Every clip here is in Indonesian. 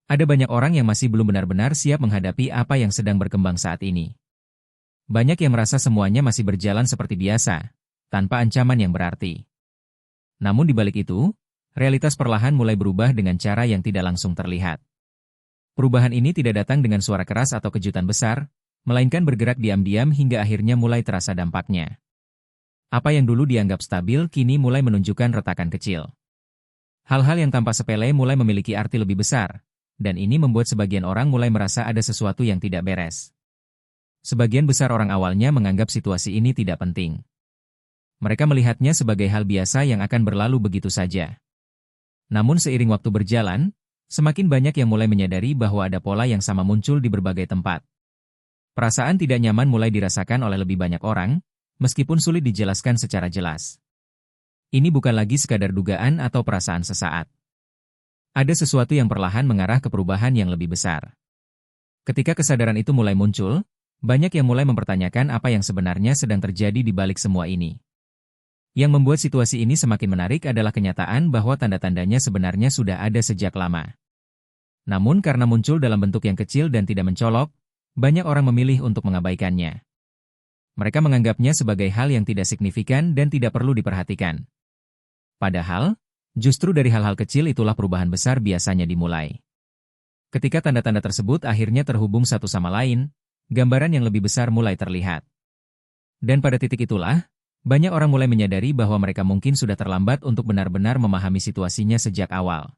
Ada banyak orang yang masih belum benar-benar siap menghadapi apa yang sedang berkembang saat ini. Banyak yang merasa semuanya masih berjalan seperti biasa, tanpa ancaman yang berarti. Namun di balik itu, realitas perlahan mulai berubah dengan cara yang tidak langsung terlihat. Perubahan ini tidak datang dengan suara keras atau kejutan besar, melainkan bergerak diam-diam hingga akhirnya mulai terasa dampaknya. Apa yang dulu dianggap stabil kini mulai menunjukkan retakan kecil. Hal-hal yang tampak sepele mulai memiliki arti lebih besar, dan ini membuat sebagian orang mulai merasa ada sesuatu yang tidak beres. Sebagian besar orang awalnya menganggap situasi ini tidak penting. Mereka melihatnya sebagai hal biasa yang akan berlalu begitu saja. Namun seiring waktu berjalan, semakin banyak yang mulai menyadari bahwa ada pola yang sama muncul di berbagai tempat. Perasaan tidak nyaman mulai dirasakan oleh lebih banyak orang, meskipun sulit dijelaskan secara jelas. Ini bukan lagi sekadar dugaan atau perasaan sesaat. Ada sesuatu yang perlahan mengarah ke perubahan yang lebih besar. Ketika kesadaran itu mulai muncul, banyak yang mulai mempertanyakan apa yang sebenarnya sedang terjadi di balik semua ini. Yang membuat situasi ini semakin menarik adalah kenyataan bahwa tanda-tandanya sebenarnya sudah ada sejak lama. Namun karena muncul dalam bentuk yang kecil dan tidak mencolok, banyak orang memilih untuk mengabaikannya. Mereka menganggapnya sebagai hal yang tidak signifikan dan tidak perlu diperhatikan. Padahal, justru dari hal-hal kecil itulah perubahan besar biasanya dimulai. Ketika tanda-tanda tersebut akhirnya terhubung satu sama lain, gambaran yang lebih besar mulai terlihat. Dan pada titik itulah, banyak orang mulai menyadari bahwa mereka mungkin sudah terlambat untuk benar-benar memahami situasinya sejak awal.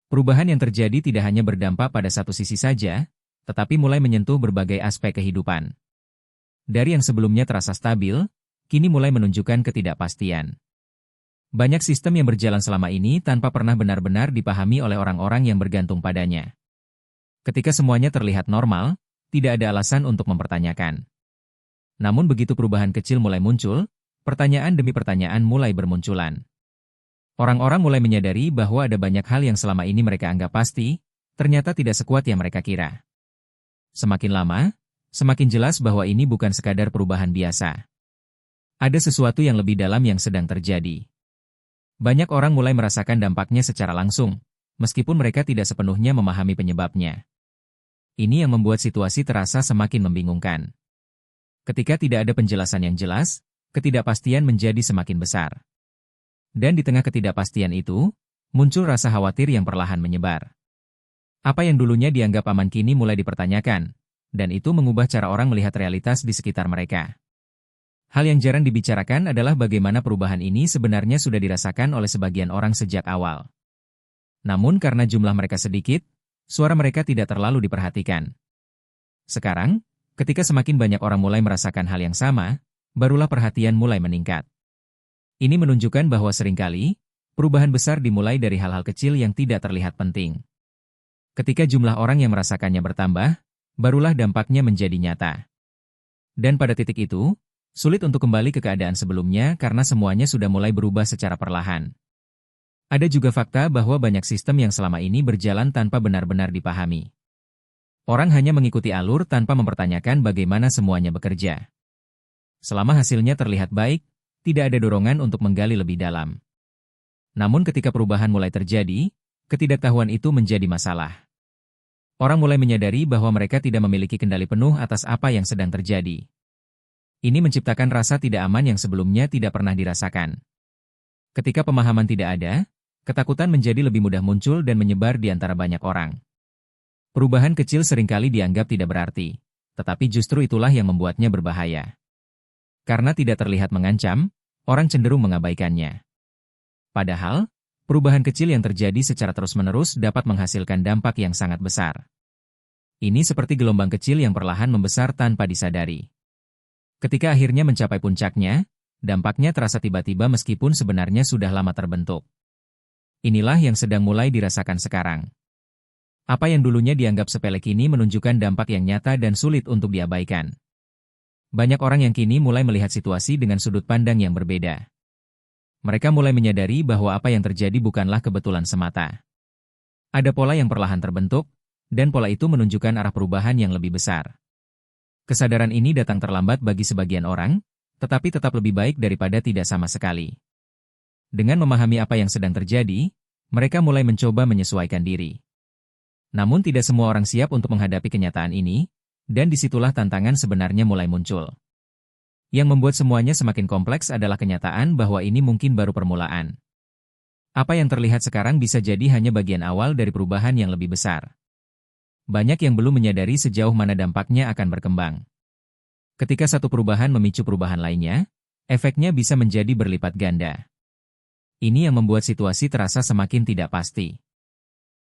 Perubahan yang terjadi tidak hanya berdampak pada satu sisi saja, tetapi mulai menyentuh berbagai aspek kehidupan. Dari yang sebelumnya terasa stabil, kini mulai menunjukkan ketidakpastian. Banyak sistem yang berjalan selama ini tanpa pernah benar-benar dipahami oleh orang-orang yang bergantung padanya. Ketika semuanya terlihat normal, tidak ada alasan untuk mempertanyakan. Namun begitu perubahan kecil mulai muncul, pertanyaan demi pertanyaan mulai bermunculan. Orang-orang mulai menyadari bahwa ada banyak hal yang selama ini mereka anggap pasti, ternyata tidak sekuat yang mereka kira. Semakin lama, semakin jelas bahwa ini bukan sekadar perubahan biasa. Ada sesuatu yang lebih dalam yang sedang terjadi. Banyak orang mulai merasakan dampaknya secara langsung, meskipun mereka tidak sepenuhnya memahami penyebabnya. Ini yang membuat situasi terasa semakin membingungkan. Ketika tidak ada penjelasan yang jelas, ketidakpastian menjadi semakin besar. Dan di tengah ketidakpastian itu, muncul rasa khawatir yang perlahan menyebar. Apa yang dulunya dianggap aman kini mulai dipertanyakan, dan itu mengubah cara orang melihat realitas di sekitar mereka. Hal yang jarang dibicarakan adalah bagaimana perubahan ini sebenarnya sudah dirasakan oleh sebagian orang sejak awal. Namun karena jumlah mereka sedikit, suara mereka tidak terlalu diperhatikan. Sekarang, ketika semakin banyak orang mulai merasakan hal yang sama, barulah perhatian mulai meningkat. Ini menunjukkan bahwa seringkali, perubahan besar dimulai dari hal-hal kecil yang tidak terlihat penting. Ketika jumlah orang yang merasakannya bertambah, barulah dampaknya menjadi nyata. Dan pada titik itu, sulit untuk kembali ke keadaan sebelumnya karena semuanya sudah mulai berubah secara perlahan. Ada juga fakta bahwa banyak sistem yang selama ini berjalan tanpa benar-benar dipahami. Orang hanya mengikuti alur tanpa mempertanyakan bagaimana semuanya bekerja. Selama hasilnya terlihat baik, tidak ada dorongan untuk menggali lebih dalam. Namun ketika perubahan mulai terjadi, ketidaktahuan itu menjadi masalah. Orang mulai menyadari bahwa mereka tidak memiliki kendali penuh atas apa yang sedang terjadi. Ini menciptakan rasa tidak aman yang sebelumnya tidak pernah dirasakan. Ketika pemahaman tidak ada, ketakutan menjadi lebih mudah muncul dan menyebar di antara banyak orang. Perubahan kecil seringkali dianggap tidak berarti, tetapi justru itulah yang membuatnya berbahaya. Karena tidak terlihat mengancam, orang cenderung mengabaikannya. Padahal, perubahan kecil yang terjadi secara terus-menerus dapat menghasilkan dampak yang sangat besar. Ini seperti gelombang kecil yang perlahan membesar tanpa disadari. Ketika akhirnya mencapai puncaknya, dampaknya terasa tiba-tiba meskipun sebenarnya sudah lama terbentuk. Inilah yang sedang mulai dirasakan sekarang. Apa yang dulunya dianggap sepele kini menunjukkan dampak yang nyata dan sulit untuk diabaikan. Banyak orang yang kini mulai melihat situasi dengan sudut pandang yang berbeda. Mereka mulai menyadari bahwa apa yang terjadi bukanlah kebetulan semata. Ada pola yang perlahan terbentuk, dan pola itu menunjukkan arah perubahan yang lebih besar. Kesadaran ini datang terlambat bagi sebagian orang, tetapi tetap lebih baik daripada tidak sama sekali. Dengan memahami apa yang sedang terjadi, mereka mulai mencoba menyesuaikan diri. Namun tidak semua orang siap untuk menghadapi kenyataan ini, dan disitulah tantangan sebenarnya mulai muncul. Yang membuat semuanya semakin kompleks adalah kenyataan bahwa ini mungkin baru permulaan. Apa yang terlihat sekarang bisa jadi hanya bagian awal dari perubahan yang lebih besar. Banyak yang belum menyadari sejauh mana dampaknya akan berkembang. Ketika satu perubahan memicu perubahan lainnya, efeknya bisa menjadi berlipat ganda. Ini yang membuat situasi terasa semakin tidak pasti.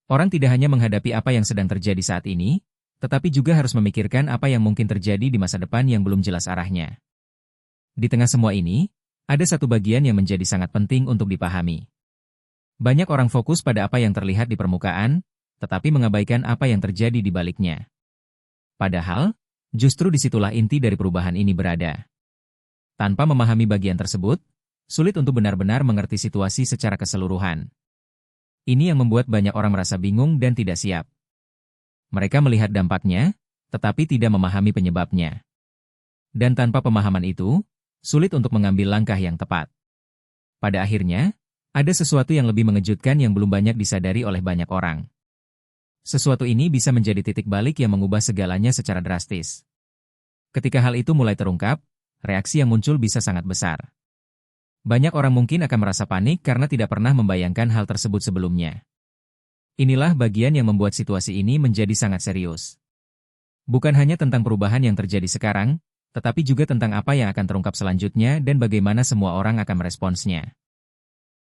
Orang tidak hanya menghadapi apa yang sedang terjadi saat ini, tetapi juga harus memikirkan apa yang mungkin terjadi di masa depan yang belum jelas arahnya. Di tengah semua ini, ada satu bagian yang menjadi sangat penting untuk dipahami. Banyak orang fokus pada apa yang terlihat di permukaan, tetapi mengabaikan apa yang terjadi di baliknya. Padahal, justru disitulah inti dari perubahan ini berada. Tanpa memahami bagian tersebut, sulit untuk benar-benar mengerti situasi secara keseluruhan. Ini yang membuat banyak orang merasa bingung dan tidak siap. Mereka melihat dampaknya, tetapi tidak memahami penyebabnya. Dan tanpa pemahaman itu, sulit untuk mengambil langkah yang tepat. Pada akhirnya, ada sesuatu yang lebih mengejutkan yang belum banyak disadari oleh banyak orang. Sesuatu ini bisa menjadi titik balik yang mengubah segalanya secara drastis. Ketika hal itu mulai terungkap, reaksi yang muncul bisa sangat besar. Banyak orang mungkin akan merasa panik karena tidak pernah membayangkan hal tersebut sebelumnya. Inilah bagian yang membuat situasi ini menjadi sangat serius. Bukan hanya tentang perubahan yang terjadi sekarang, tetapi juga tentang apa yang akan terungkap selanjutnya dan bagaimana semua orang akan meresponsnya.